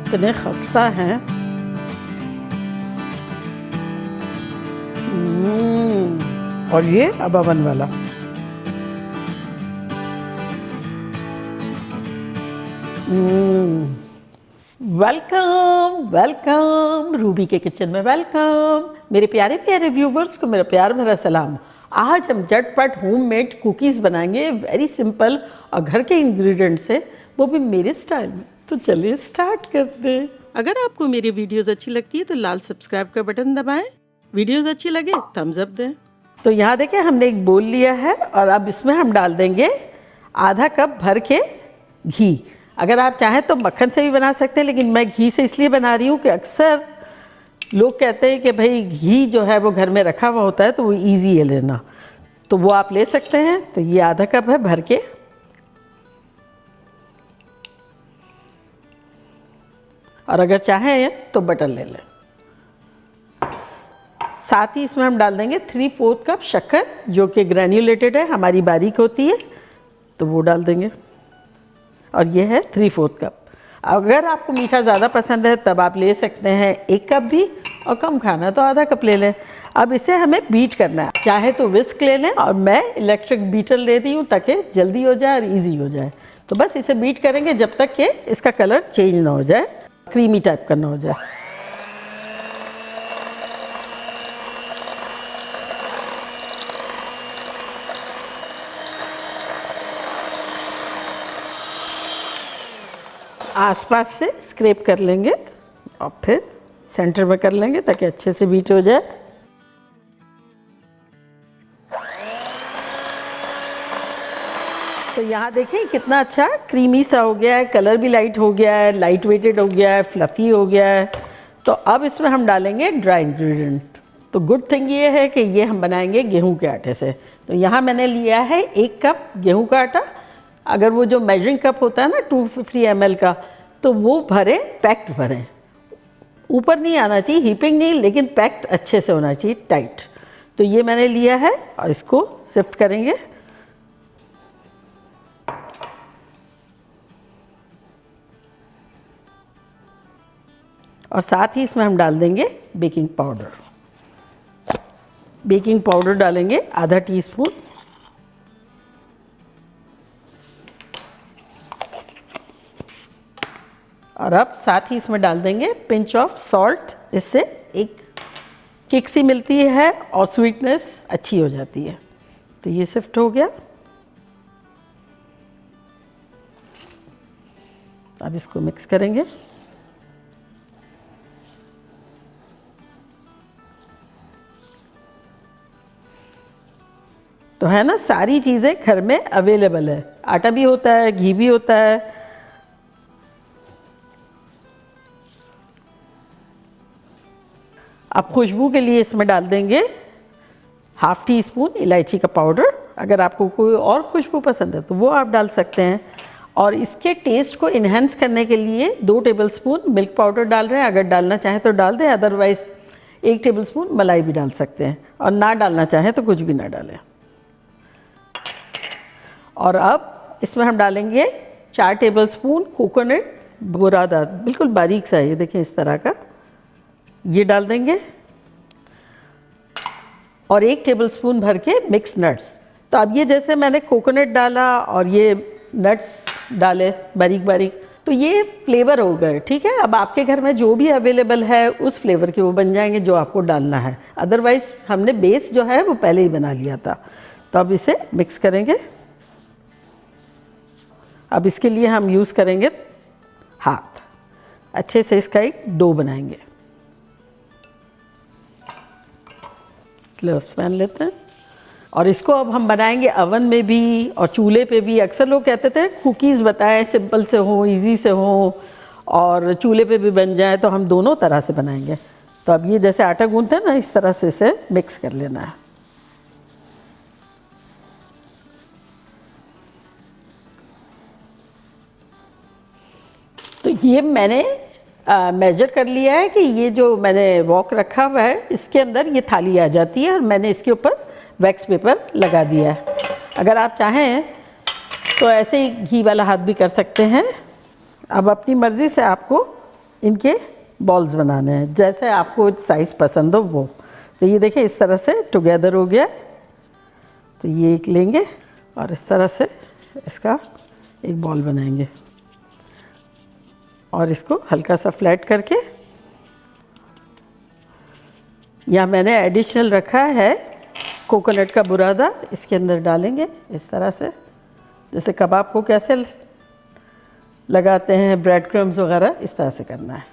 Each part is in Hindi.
इतने खस्ता हैं। और ये अब अवन वाला। वेलकम वेलकम रूबी के किचन में वेलकम। मेरे प्यारे प्यारे व्यूवर्स को मेरा प्यार भरा सलाम। आज हम झटपट होममेड कुकीज़ बनाएंगे, वेरी सिंपल और घर के इंग्रेडिएंट से, वो भी मेरे स्टाइल में। तो चलिए स्टार्ट करते हैं। अगर आपको मेरी वीडियोस अच्छी लगती है तो लाल सब्सक्राइब का बटन दबाएं, वीडियोस अच्छी लगे थम्स अप दें। तो यहाँ देखिए हमने एक बोल लिया है और अब इसमें हम डाल देंगे आधा कप भर के घी। अगर आप चाहें तो मक्खन से भी बना सकते हैं, लेकिन मैं घी से इसलिए बना रही हूँ कि अक्सर लोग कहते हैं कि भाई घी जो है वो घर में रखा हुआ होता है तो वो ईजी है लेना, तो वो आप ले सकते हैं। तो ये आधा कप है भर के। और अगर चाहें तो बटर ले लें। साथ ही इसमें हम डाल देंगे 3/4 कप शक्कर, जो कि ग्रैन्युलेटेड है, हमारी बारीक होती है, तो वो डाल देंगे। और ये है 3/4 कप। अगर आपको मीठा ज़्यादा पसंद है तब आप ले सकते हैं 1 कप भी, और कम खाना तो आधा कप ले लें। अब इसे हमें बीट करना है, चाहे तो विस्क ले लें, और मैं इलेक्ट्रिक बीटर ले रही हूँ ताकि जल्दी हो जाए और इजी हो जाए। तो बस इसे बीट करेंगे जब तक कि इसका कलर चेंज ना हो जाए, क्रीमी टाइप का ना हो जाए। आसपास से स्क्रैप कर लेंगे और फिर सेंटर में कर लेंगे ताकि अच्छे से बीट हो जाए। तो यहाँ देखिए कितना अच्छा क्रीमी सा हो गया है, कलर भी लाइट हो गया है, लाइट वेटेड हो गया है, फ्लफ़ी हो गया है। तो अब इसमें हम डालेंगे ड्राई इंग्रेडिएंट। तो गुड थिंग ये है कि ये हम बनाएंगे गेहूं के आटे से। तो यहाँ मैंने लिया है 1 कप गेहूं का आटा। अगर वो जो मेजरिंग कप होता है ना 250 ml का, तो वो भरें, पैक्ड भरें। ऊपर नहीं आना चाहिए, हीपिंग नहीं, लेकिन पैक्ड अच्छे से होना चाहिए, टाइट। तो ये मैंने लिया है और इसको सिफ्ट करेंगे। और साथ ही इसमें हम डाल देंगे बेकिंग पाउडर। बेकिंग पाउडर डालेंगे आधा टीस्पून। और अब साथ ही इसमें डाल देंगे पिंच ऑफ सॉल्ट। इससे एक किक सी मिलती है और स्वीटनेस अच्छी हो जाती है। तो ये शिफ्ट हो गया। अब इसको मिक्स करेंगे। तो है ना, सारी चीज़ें घर में अवेलेबल है। आटा भी होता है, घी भी होता है। अब खुशबू के लिए इसमें डाल देंगे ½ टीस्पून इलायची का पाउडर। अगर आपको कोई और खुशबू पसंद है तो वो आप डाल सकते हैं। और इसके टेस्ट को इन्हेंस करने के लिए 2 टेबलस्पून मिल्क पाउडर डाल रहे हैं। अगर डालना चाहें तो डाल दें, अदरवाइज़ 1 टेबलस्पून मलाई भी डाल सकते हैं, और ना डालना चाहें तो कुछ भी ना डालें। और अब इसमें हम डालेंगे 4 टेबलस्पून कोकोनट बुरादा, बिल्कुल बारीक सा है, ये देखें इस तरह का, ये डाल देंगे। और 1 टेबलस्पून भर के मिक्स नट्स। तो अब ये जैसे मैंने कोकोनट डाला और ये नट्स डाले बारीक बारीक, तो ये फ्लेवर हो गए, ठीक है। अब आपके घर में जो भी अवेलेबल है उस फ्लेवर के वो बन जाएंगे जो आपको डालना है। अदरवाइज़ हमने बेस जो है वो पहले ही बना लिया था। तो अब इसे मिक्स करेंगे। अब इसके लिए हम यूज़ करेंगे हाथ। अच्छे से इसका एक डो बनाएंगे। ग्लव्स पहन लेते हैं। और इसको अब हम बनाएंगे अवन में भी और चूल्हे पे भी। अक्सर लोग कहते थे कुकीज़ बताएं, सिंपल से हो, इजी से हो, और चूल्हे पे भी बन जाए। तो हम दोनों तरह से बनाएंगे। तो अब ये जैसे आटा गूंथते हैं ना, इस तरह से इसे मिक्स कर लेना है। तो ये मैंने मेजर कर लिया है कि ये जो मैंने वॉक रखा हुआ है इसके अंदर ये थाली आ जाती है, और मैंने इसके ऊपर वैक्स पेपर लगा दिया है। अगर आप चाहें तो ऐसे ही घी वाला हाथ भी कर सकते हैं। अब अपनी मर्ज़ी से आपको इनके बॉल्स बनाने हैं, जैसे आपको साइज़ पसंद हो वो। तो ये देखिए इस तरह से टुगेदर हो गया। तो ये एक लेंगे और इस तरह से इसका एक बॉल बनाएंगे और इसको हल्का सा फ्लैट करके, यहाँ मैंने एडिशनल रखा है कोकोनट का बुरादा, इसके अंदर डालेंगे इस तरह से, जैसे कबाब को कैसे लगाते हैं ब्रेड क्रम्स वगैरह, इस तरह से करना है।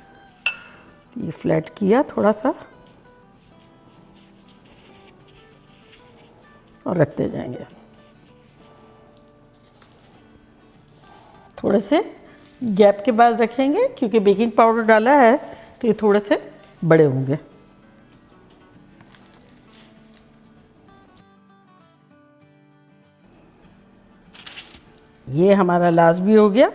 ये फ्लैट किया थोड़ा सा और रखते जाएंगे। थोड़े से गैप के बाद रखेंगे क्योंकि बेकिंग पाउडर डाला है तो ये थोड़े से बड़े होंगे। ये हमारा लास्ट भी हो गया।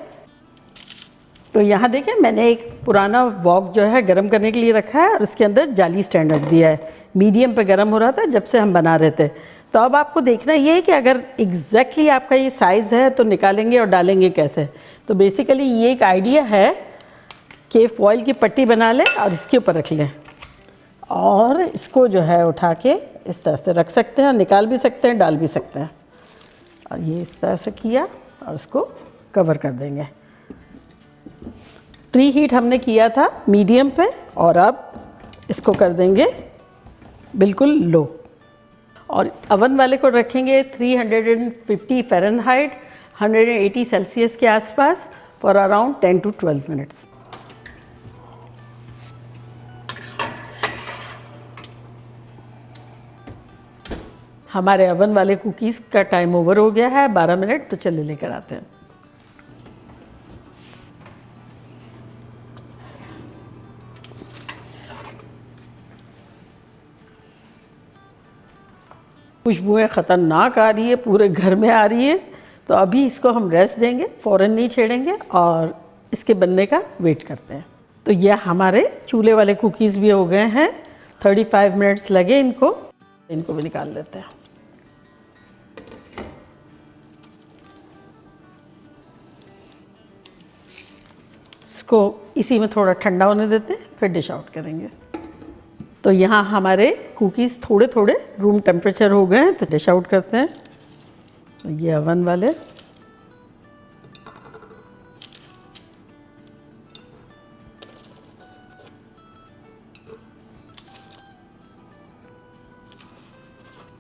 तो यहाँ देखें मैंने एक पुराना वॉक जो है गरम करने के लिए रखा है और उसके अंदर जाली स्टैंड रख दिया है। मीडियम पे गरम हो रहा था जब से हम बना रहे थे। तो अब आपको देखना ये है कि अगर एग्जैक्टली आपका ये साइज़ है तो निकालेंगे और डालेंगे कैसे। तो बेसिकली ये एक आइडिया है कि फॉइल की पट्टी बना लें और इसके ऊपर रख लें और इसको जो है उठा के इस तरह से रख सकते हैं और निकाल भी सकते हैं, डाल भी सकते हैं। और ये इस तरह से किया और उसको कवर कर देंगे। प्री हीट हमने किया था मीडियम पे और अब इसको कर देंगे बिल्कुल लो और अवन वाले को रखेंगे 350 फ़ारेनहाइट 180 सेल्सियस के आसपास फॉर अराउंड 10 to 12 मिनट्स। हमारे अवन वाले कुकीज़ का टाइम ओवर हो गया है 12 मिनट, तो चलिए लेकर आते हैं। खुशबुएं ख़तरनाक आ रही है, पूरे घर में आ रही है। तो अभी इसको हम रेस्ट देंगे, फ़ौरन नहीं छेड़ेंगे और इसके बनने का वेट करते हैं। तो यह हमारे चूल्हे वाले कुकीज़ भी हो गए हैं। 35 मिनट्स लगे इनको भी निकाल लेते हैं। इसको इसी में थोड़ा ठंडा होने देते हैं, फिर डिश आउट करेंगे। तो यहाँ हमारे कुकीज़ थोड़े थोड़े रूम टेम्परेचर हो गए हैं, तो डिश आउट करते हैं। तो ये अवन वाले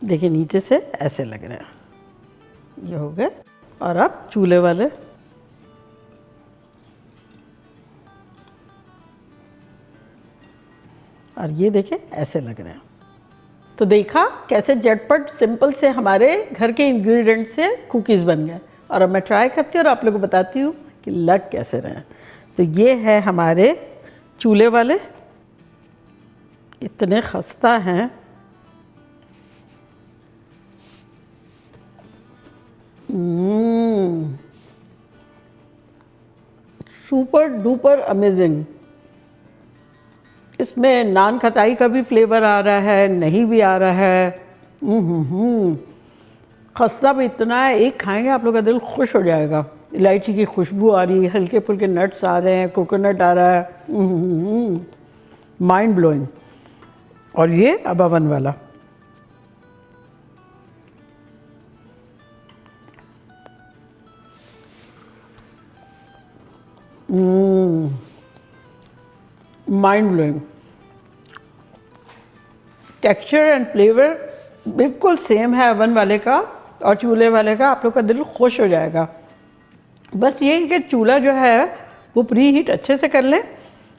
देखिए नीचे से ऐसे लग रहे हैं, ये हो गए। और अब चूल्हे वाले और ये देखें ऐसे लग रहे हैं। तो देखा कैसे झटपट सिंपल से हमारे घर के इंग्रेडिएंट से कुकीज़ बन गए। और अब मैं ट्राई करती हूँ और आप लोगों को बताती हूँ कि लग कैसे रहे। तो ये है हमारे चूल्हे वाले, इतने खस्ता हैं। Super duper amazing. इसमें नान खटाई का भी फ्लेवर आ रहा है, नहीं भी आ रहा है। खस्ता भी इतना है, एक खाएंगे आप लोग का दिल खुश हो जाएगा। इलायची की खुशबू आ रही है, हल्के फुल्के नट्स आ रहे हैं, कोकोनट आ रहा है, माइंड ब्लोइंग। और ये अब अवन वाला mind blowing. Texture and flavour बिल्कुल सेम है अवन वाले का और चूल्हे वाले का। आप लोग का दिल खुश हो जाएगा। बस ये कि चूल्हा जो है वो प्री हीट अच्छे से कर लें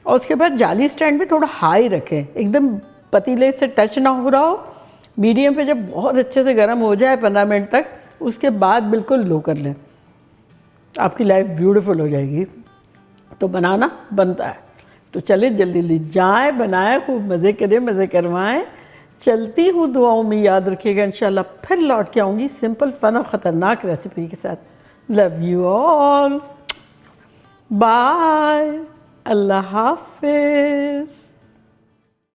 और उसके बाद जाली स्टैंड भी थोड़ा हाई रखें, एकदम पतीले से टच ना हो रहा हो। मीडियम पे जब बहुत अच्छे से गर्म हो जाए 15 मिनट तक, उसके बाद बिल्कुल लो कर लें। आपकी लाइफ ब्यूटीफुल हो जाएगी। तो बनाना बनता है। तो चले जल्दी जल्दी जाएँ, बनाएं, खूब मज़े करें, मज़े करवाएं। चलती हूँ, दुआओं में याद रखिएगा। इंशाल्लाह फिर लौट के आऊँगी सिंपल फन और ख़तरनाक रेसिपी के साथ। लव यू ऑल, बाय, अल्लाह हाफिज़।